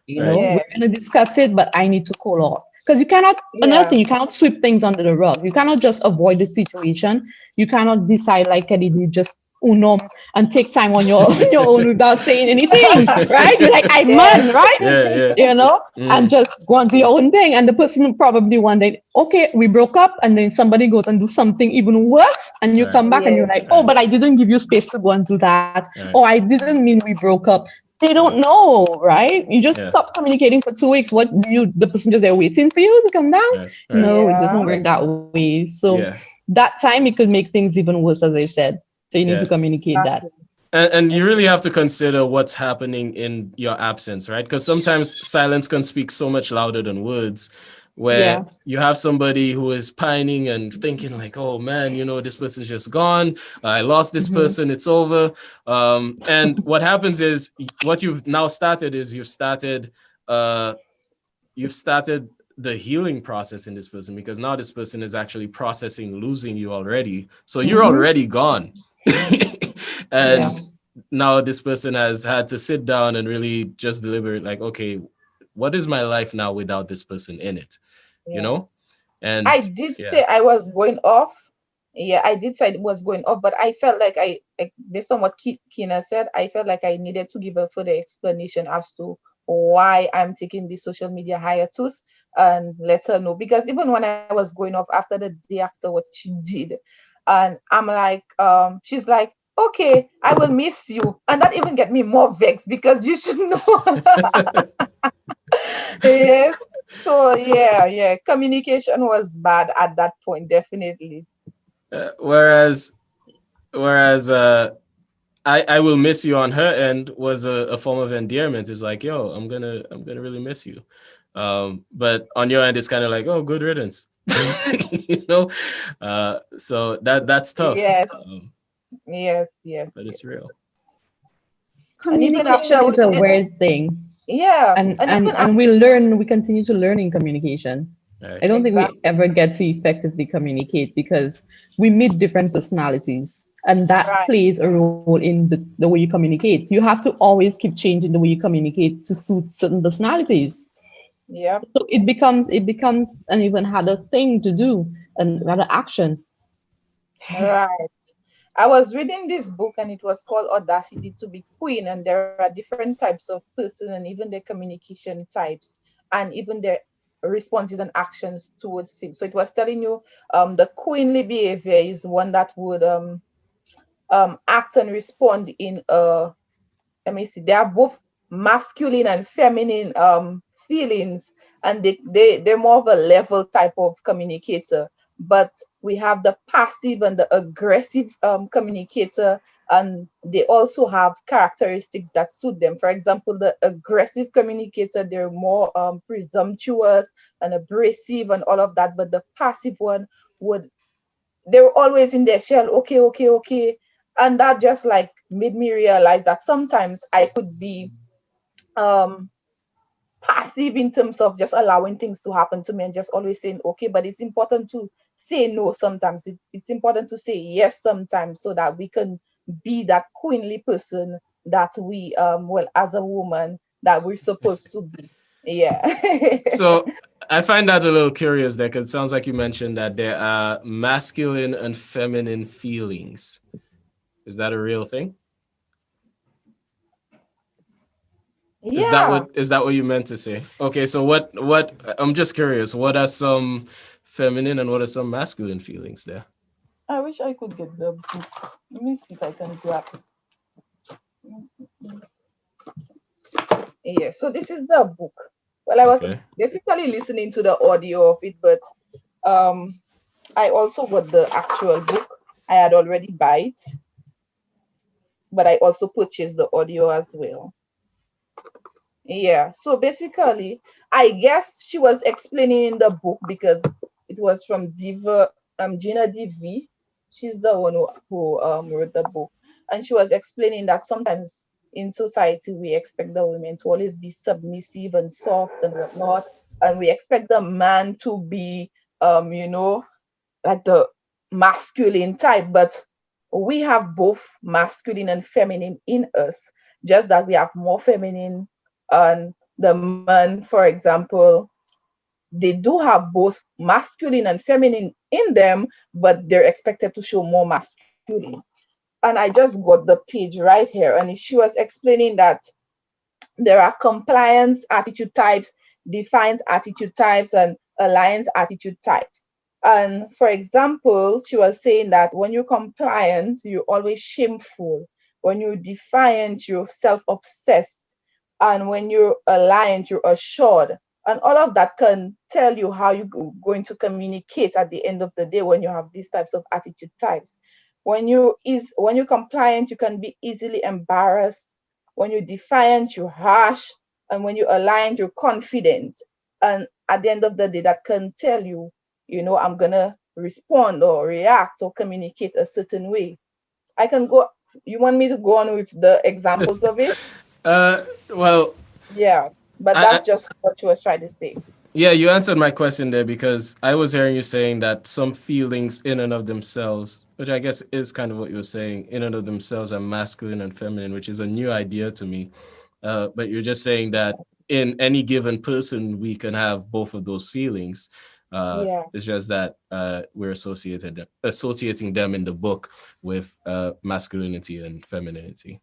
right, We're Yes. going to discuss it, but I need to cool off. Because another Yeah. thing, you cannot sweep things under the rug. You cannot just avoid the situation. You cannot decide like Eddie did, just unum and take time on your, your own without saying anything, right? You're like, I'm Yes. man, right? yeah, And just go and do your own thing. And the person probably one day, okay, we broke up, and then somebody goes and do something even worse, and you right, come back and you're Yes. like, oh, but I didn't give you space to go and do that. right, Oh, I didn't mean we broke up. They don't know, right? You just yeah, stop communicating for 2 weeks. What do you, the person just there waiting for you to come down? right, right, No, it doesn't Yeah. work that way. So yeah. that time it could make things even worse, as I said. So you need Yeah. to communicate that. And you really have to consider what's happening in your absence, right? Because sometimes silence can speak so much louder than words. Where Yeah. you have somebody who is pining and thinking like, oh man, this person's just gone. I lost this person. It's over. And what happens is what you've now started is you've started the healing process in this person, because now this person is actually processing losing you already. So you're already gone. Yeah. And now this person has had to sit down and really just deliberate, like, okay, what is my life now without this person in it? You Yeah. know? And I did yeah. say I was going off. Yeah, I did say it was going off, but I felt like based on what Kina said, I felt like I needed to give a further explanation as to why I'm taking the social media hiatus and let her know. Because even when I was going off after the day after what she did, and I'm like, she's like, okay, I will miss you. And that even get me more vexed because you should know. Yes. So yeah, communication was bad at that point, definitely. Whereas I will miss you on her end was a form of endearment. It's like, yo, I'm gonna really miss you. But on your end, it's kind of like, oh, good riddance. you know. So that's tough. Yes, Um, yes, yes, but it's yes. real. And even Communication after is a we, weird thing. yeah, And and and even and after, we continue to learn in communication. Right. I don't think we exactly, ever get to effectively communicate because we meet different personalities, and that right, plays a role in the way you communicate. You have to always keep changing the way you communicate to suit certain personalities. yep, So it becomes an even harder thing to do and rather action. right. I was reading this book and it was called Audacity to be Queen, and there are different types of person and even their communication types and even their responses and actions towards things. So it was telling you the queenly behavior is one that would act and respond in let me see, they are both masculine and feminine feelings, and they're more of a level type of communicator. But we have the passive and the aggressive communicator, and they also have characteristics that suit them. For example, the aggressive communicator, they're more presumptuous and abrasive and all of that, but the passive one would, they were always in their shell, okay, okay, okay. And that just like made me realize that sometimes I could be um passive in terms of just allowing things to happen to me and just always saying okay, but it's important to say no sometimes. It's important to say yes sometimes so that we can be that queenly person that we well, as a woman, that we're supposed to be. Yeah. So I find that a little curious there, because it sounds like you mentioned that there are masculine and feminine feelings. Is that a real thing? Yeah, Is that what you meant to say? Okay, so what I'm just curious, what are some feminine and what are some masculine feelings there? I wish I could get the book. Let me see if I can grab it. Yeah, so this is the book. Well, I was Okay. basically listening to the audio of it, but um, I also got the actual book. I had already buy it, but I also purchased the audio as well. Yeah, so basically, I guess she was explaining in the book because it was from Gina DV. She's the one who wrote the book, and she was explaining that sometimes in society we expect the women to always be submissive and soft and whatnot, and we expect the man to be like the masculine type, but we have both masculine and feminine in us, just that we have more feminine. And the man, for example, they do have both masculine and feminine in them, but they're expected to show more masculine. And I just got the page right here, and she was explaining that there are compliance attitude types, defiance attitude types, and alliance attitude types. And for example, she was saying that when you're compliant, you're always shameful. When you're defiant, you're self obsessed. And when you're alliant, you're assured. And all of that can tell you how you're going to communicate at the end of the day when you have these types of attitude types. When you're compliant, you can be easily embarrassed. When you're defiant, you're harsh. And when you're aligned, you're confident. And at the end of the day, that can tell you, I'm gonna respond or react or communicate a certain way. I can go. You want me to go on with the examples of it? Well, Yeah, but I that's just what she was trying to say. Yeah, you answered my question there because I was hearing you saying that some feelings in and of themselves, which I guess is kind of what you were saying, in and of themselves are masculine and feminine, which is a new idea to me. But you're just saying that in any given person, we can have both of those feelings. Yeah, It's just that we're associating them in the book with masculinity and femininity.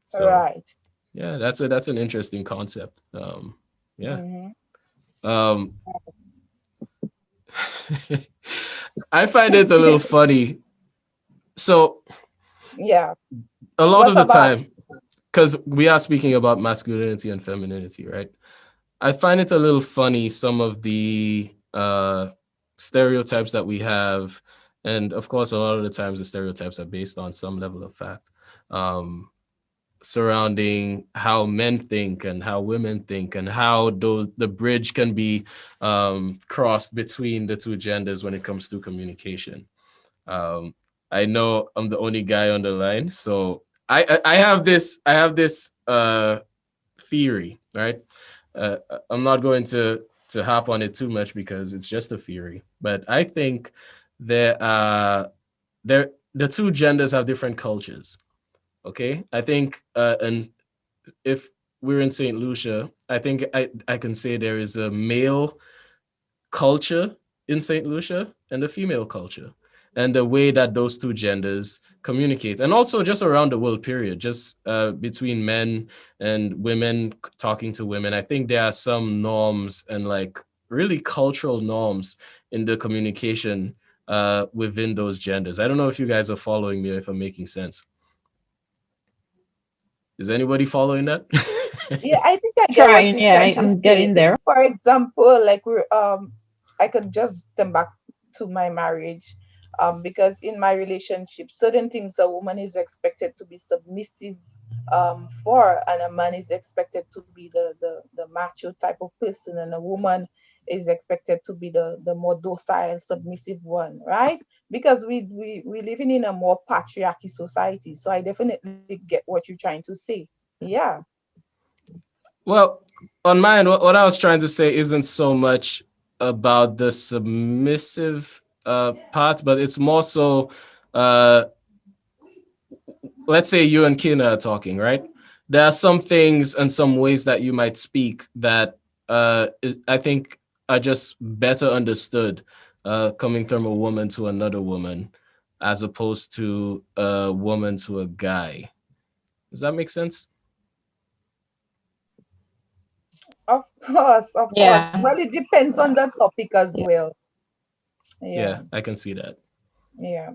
So right. yeah, that's an interesting concept. Yeah. Hmm. Um, I find it a little funny. So Yeah. a lot of What the about? time, because we are speaking about masculinity and femininity, right? I find it a little funny some of the stereotypes that we have, and of course, a lot of the times the stereotypes are based on some level of fact. Um, Surrounding how men think and how women think and how the bridge can be crossed between the two genders when it comes to communication. Um, I know I'm the only guy on the line, so I have this theory, right? Uh, I'm not going to hop on it too much because it's just a theory, but I think there there the two genders have different cultures. Okay, I think and if we're in St. Lucia, I think I can say there is a male culture in St. Lucia and a female culture. And the way that those two genders communicate, and also just around the world, period, just between men and women talking to women, I think there are some norms and like really cultural norms in the communication within those genders. I don't know if you guys are following me or if I'm making sense. Is anybody following that? Yeah, I think I get what Trying, you're yeah, trying to I'm say. getting there. For example, like I could just come back to my marriage, because in my relationship, certain things a woman is expected to be submissive, for, and a man is expected to be the macho type of person, and a woman is expected to be the more docile, submissive one, right? Because we living in a more patriarchy society. So I definitely get what you're trying to say. Yeah. Well, on mine, what I was trying to say isn't so much about the submissive part, but it's more so, uh, let's say you and Kina are talking, right? There are some things and some ways that you might speak that I think are just better understood coming from a woman to another woman as opposed to a woman to a guy. Does that make sense? Of course, of course. Yeah, Well, it depends on the topic as yeah. well. Yeah, Yeah, I can see that. yeah.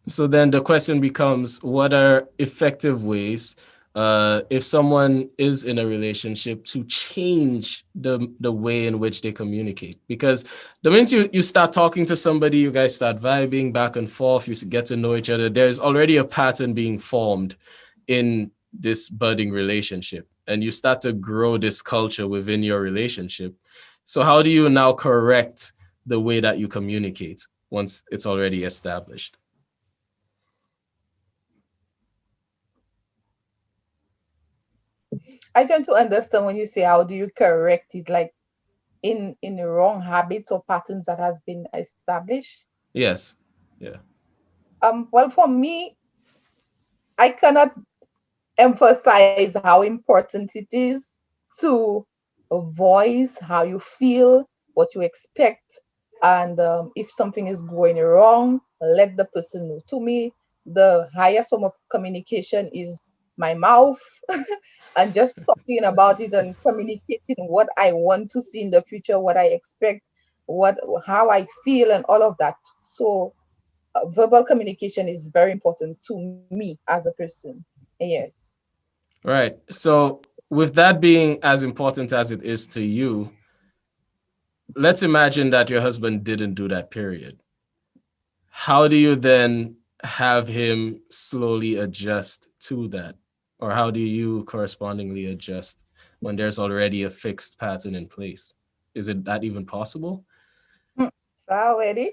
So then the question becomes, what are effective ways, if someone is in a relationship, to change the way in which they communicate? Because the minute you start talking to somebody, you guys start vibing back and forth, you get to know each other, there's already a pattern being formed in this budding relationship. And you start to grow this culture within your relationship. So how do you now correct the way that you communicate once it's already established? I try to understand when you say how do you correct it, like in the wrong habits or patterns that has been established. Yes. Yeah. Well, for me, I cannot emphasize how important it is to voice how you feel, what you expect, and if something is going wrong, let the person know. To me, the highest form of communication is my mouth, and just talking about it and communicating what I want to see in the future, what I expect, what how I feel, and all of that. So, verbal communication is very important to me as a person. Yes. Right. So, with that being as important as it is to you, let's imagine that your husband didn't do that, period. How do you then have him slowly adjust to that? Or how do you correspondingly adjust when there's already a fixed pattern in place? Is it that even possible? Mm, already.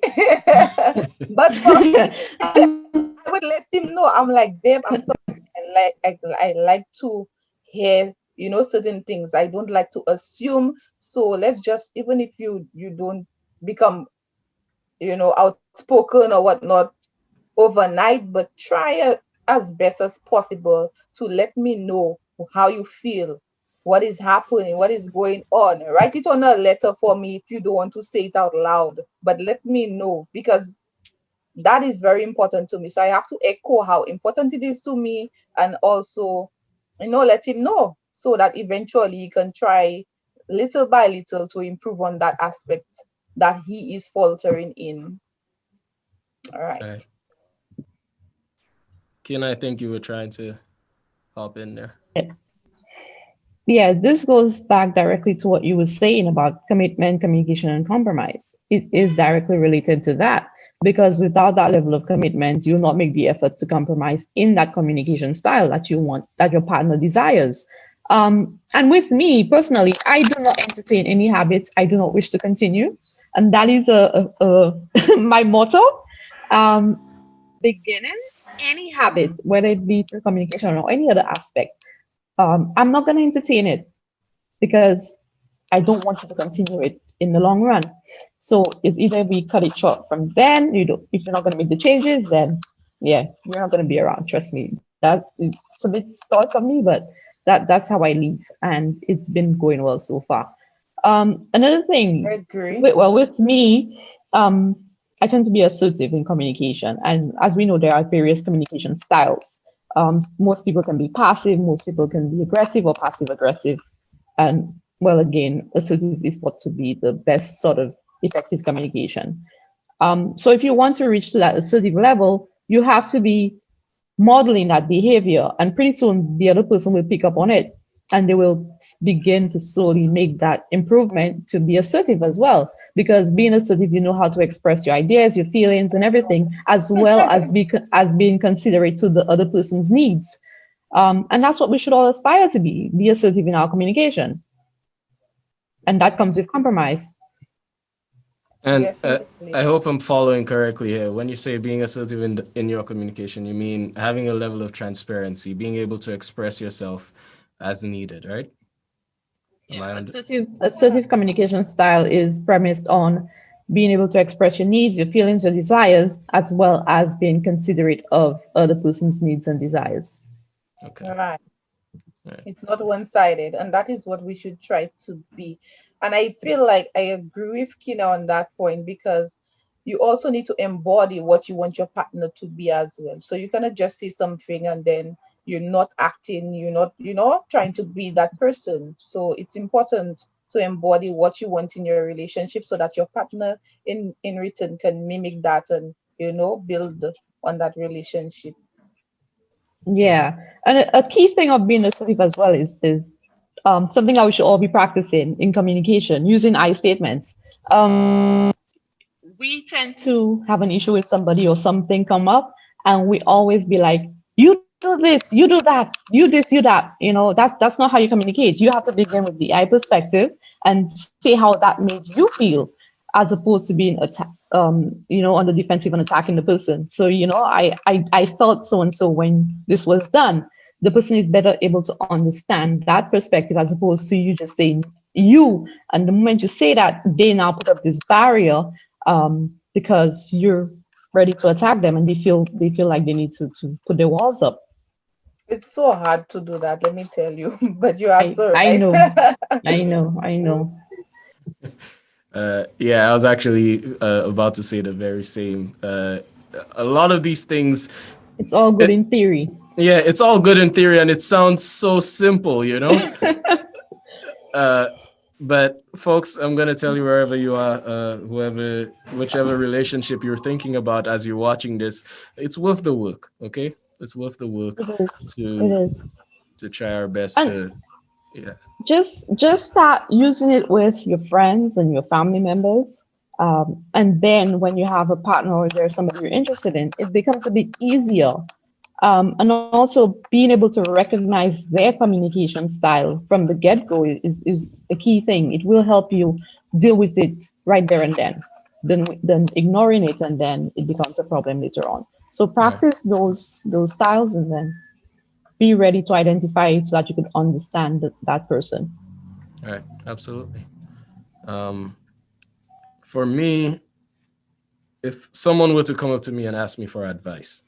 But for me, I would let him know. I'm like, babe, I'm sorry. I like to hear certain things. I don't like to assume. So let's just, even if you don't become, outspoken or whatnot overnight, but try as best as possible to let me know how you feel, what is happening, what is going on. Write it on a letter for me if you don't want to say it out loud, but let me know, because that is very important to me. So I have to echo how important it is to me, and also, let him know so that eventually he can try little by little to improve on that aspect that he is faltering in. All right. Right. Ken, I think you were trying to hop in there. Yeah, this goes back directly to what you were saying about commitment, communication, and compromise. It is directly related to that, because without that level of commitment, you'll not make the effort to compromise in that communication style that you want, that your partner desires. And with me personally, I do not entertain any habits I do not wish to continue, and that is my motto. Um, Beginning any habit, whether it be through communication or any other aspect, I'm not going to entertain it because I don't want you to continue it in the long run. So it's either we cut it short from then, if you're not going to make the changes, then yeah, you're not going to be around. Trust me. It's a bit start of me, but that's how I leave. And it's been going well so far. Another I thing, agree. with me, I tend to be assertive in communication. And as we know, there are various communication styles. Most people can be passive, most people can be aggressive or passive aggressive. And well, again, assertive is what to be the best sort of effective communication. So if you want to reach to that assertive level, you have to be modeling that behavior, and pretty soon the other person will pick up on it, and they will begin to slowly make that improvement to be assertive as well. Because being assertive, you know how to express your ideas, your feelings, and everything, as well as being considerate to the other person's needs. And that's what we should all aspire to be assertive in our communication. And that comes with compromise. And Definitely. I hope I'm following correctly here. When you say being assertive in your communication, you mean having a level of transparency, being able to express yourself as needed, right? Am I under? Assertive communication style is premised on being able to express your needs, your feelings, your desires, as well as being considerate of other person's needs and desires. Okay. All right. Right. It's not one-sided, and that is what we should try to be. And I feel like I agree with Kina on that point, because you also need to embody what you want your partner to be as well. So you cannot just say something and then you're not acting, you're not, trying to be that person. So it's important to embody what you want in your relationship so that your partner in return can mimic that and, build on that relationship. Yeah. And a key thing of being assertive as well is something that we should all be practicing in communication, using I statements. We tend to have an issue with somebody or something come up, and we always be like, you do this, you do that, you this, you that. That's not how you communicate. You have to begin with the I perspective and say how that made you feel, as opposed to being on the defensive and attacking the person. So I felt so and so when this was done. The person is better able to understand that perspective, as opposed to you just saying you. And the moment you say that, they now put up this barrier, because you're ready to attack them, and they feel like they need to put their walls up. It's so hard to do that, let me tell you, but you are so I right. know, I know. Yeah, I was actually about to say the very same. A lot of these things, It's all good in theory. yeah, it's all good in theory and it sounds so simple, But folks, I'm gonna tell you, wherever you are, whichever relationship you're thinking about as you're watching this, it's worth the work. Okay, it's worth the work It is. It to is. try our best And to, yeah. just start using it with your friends and your family members. And then when you have a partner or there's somebody you're interested in, it becomes a bit easier. And also being able to recognize their communication style from the get-go is a key thing. It will help you deal with it right there and then. Then ignoring it, and then it becomes a problem later on. So practice those styles, and then be ready to identify it so that you could understand that person. Right, absolutely. For me, if someone were to come up to me and ask me for advice,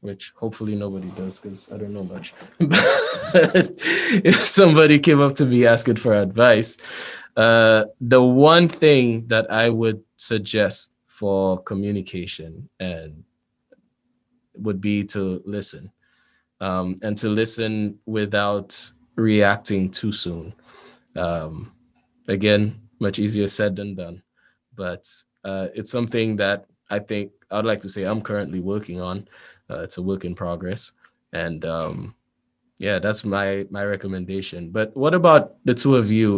which hopefully nobody does because I don't know much. But if somebody came up to me asking for advice, the one thing that I would suggest for communication and would be to listen, and to listen without reacting too soon. Um, Again, much easier said than done, but it's something that I think I'd like to say I'm currently working on. It's a work in progress, and yeah, that's my recommendation. But what about the two of you?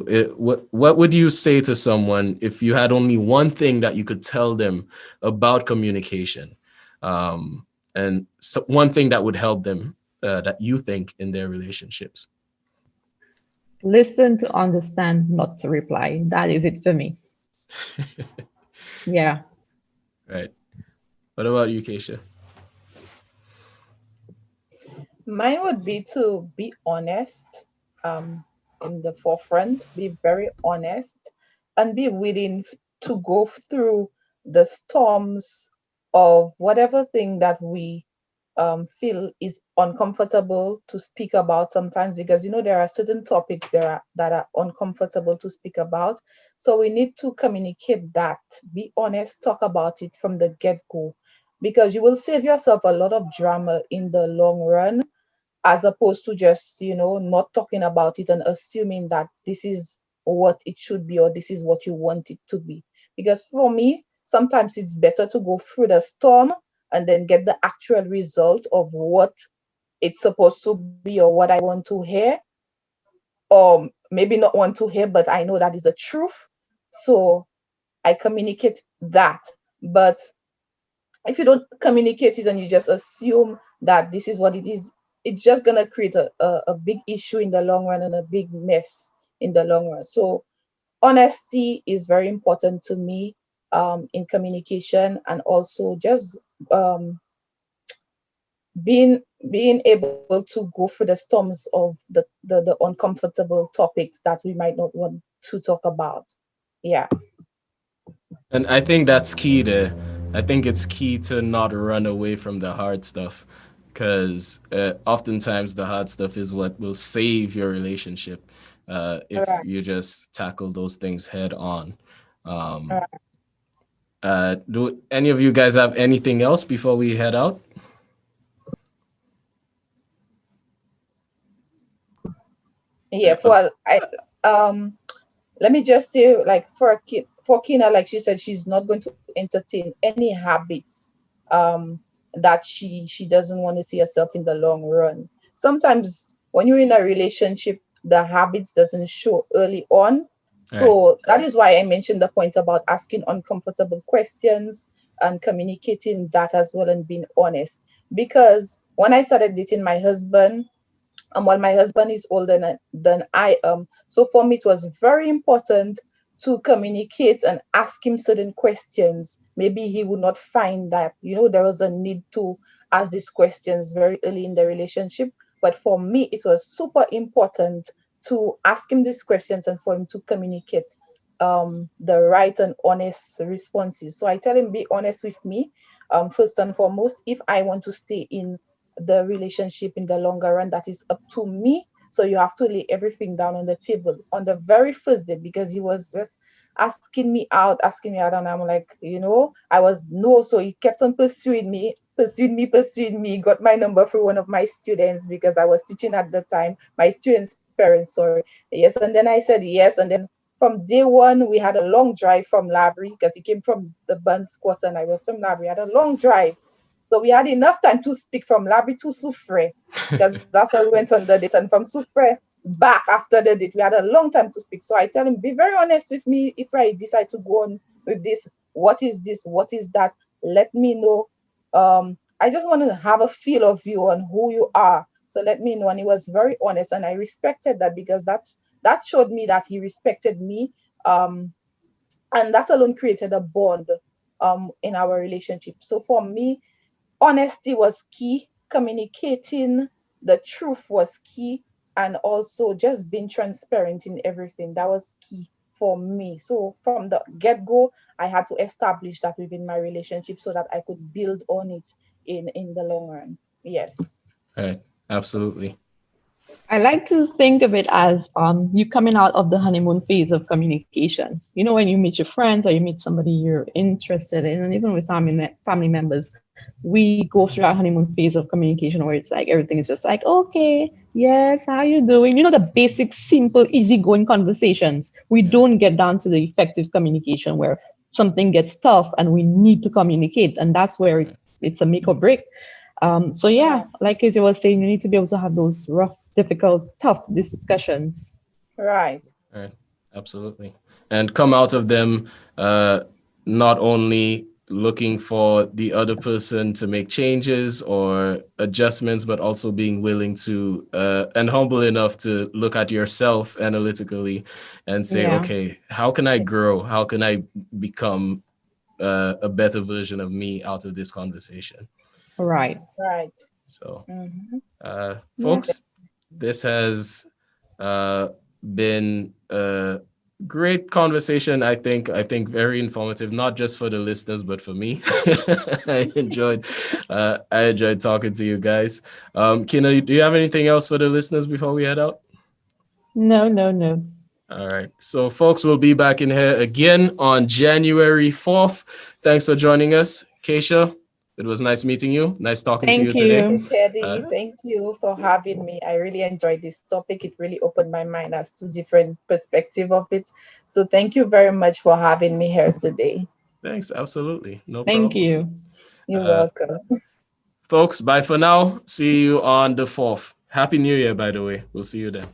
What would you say to someone if you had only one thing that you could tell them about communication, and so one thing that would help them, that you think, in their relationships? Listen to understand, not to reply. That is it for me. Yeah. Right. What about you, Keisha? Mine would be to be honest, in the forefront, be very honest, and be willing to go through the storms of whatever thing that we feel is uncomfortable to speak about sometimes, because there are certain topics that are uncomfortable to speak about. So we need to communicate that, be honest, talk about it from the get-go, because you will save yourself a lot of drama in the long run, as opposed to just not talking about it and assuming that this is what it should be or this is what you want it to be. Because for me, sometimes it's better to go through the storm and then get the actual result of what it's supposed to be or what I want to hear, or maybe not want to hear, but I know that is the truth. So I communicate that. But if you don't communicate it and you just assume that this is what it is, it's just going to create a big issue in the long run and a big mess in the long run. So honesty is very important to me, in communication, and also just um, being being able to go through the storms of the uncomfortable topics that we might not want to talk about. Yeah. And I think that's key there. I think it's key to not run away from the hard stuff, because oftentimes the hard stuff is what will save your relationship, All if right. you just tackle those things head on. All Um, right. do any of you guys have anything else before we head out? Yeah. Let me just say, like, for Kina, like she said, she's not going to entertain any habits that she doesn't want to see herself in the long run. Sometimes when you're in a relationship, the habits doesn't show early on. All right. So that is why I mentioned the point about asking uncomfortable questions and communicating that as well, and being honest. Because when I started dating my husband, well, my husband is older than I am. So for me, it was very important to communicate and ask him certain questions. Maybe he would not find that, there was a need to ask these questions very early in the relationship. But for me, it was super important to ask him these questions and for him to communicate the right and honest responses. So I tell him, be honest with me, first and foremost. If I want to stay in the relationship in the longer run, that is up to me. So you have to lay everything down on the table on the very first day, because he was just asking me out, and I'm like, I was no. So he kept on pursuing me, got my number through one of my students because I was teaching at the time, my students' parents, sorry. Yes, and then I said yes, and then from day one, we had a long drive from Labrie, because he came from the Buns Quarter and I was from Labrie. I had a long drive, so we had enough time to speak from Labrie to Soufre, because that's why we went on the date. And from Soufre back after the date, we had a long time to speak. So I tell him, be very honest with me. If I decide to go on with this, what is this? What is that? Let me know. I just want to have a feel of you and who you are. So let me know. And he was very honest, and I respected that, because that showed me that he respected me. Um, and that alone created a bond in our relationship. So for me, honesty was key. Communicating the truth was key, and also just being transparent in everything. That was key for me. So from the get-go, I had to establish that within my relationship so that I could build on it in the long run. Yes. Right. Absolutely. I like to think of it as you coming out of the honeymoon phase of communication. You know, when you meet your friends or you meet somebody you're interested in, and even with family members, we go through our honeymoon phase of communication where it's like everything is just like, okay, yes, how you doing? You know, the basic, simple, easygoing conversations. We don't get down to the effective communication where something gets tough and we need to communicate, and that's where it's a make or break. So yeah, like Casey was saying, you need to be able to have those rough, difficult, tough discussions. Right. Right. Absolutely. And come out of them not only looking for the other person to make changes or adjustments, but also being willing to and humble enough to look at yourself analytically and say, Yeah. okay, how can I grow? How can I become a better version of me out of this conversation? Right. Right. So, Mhm. folks, this has been a great conversation. I think very informative, not just for the listeners, but for me. I enjoyed talking to you guys. Kina, do you have anything else for the listeners before we head out? No, no, no. All right. So, folks, we'll be back in here again on January 4th. Thanks for joining us, Keisha. It was nice meeting you. Nice talking to you Thank today. you. Teddy, thank you for having me. I really enjoyed this topic. It really opened my mind as to different perspective of it. So thank you very much for having me here today. Thanks. Absolutely. No Thank problem. you. You're welcome. Folks, bye for now. See you on the 4th. Happy New Year, by the way. We'll see you then.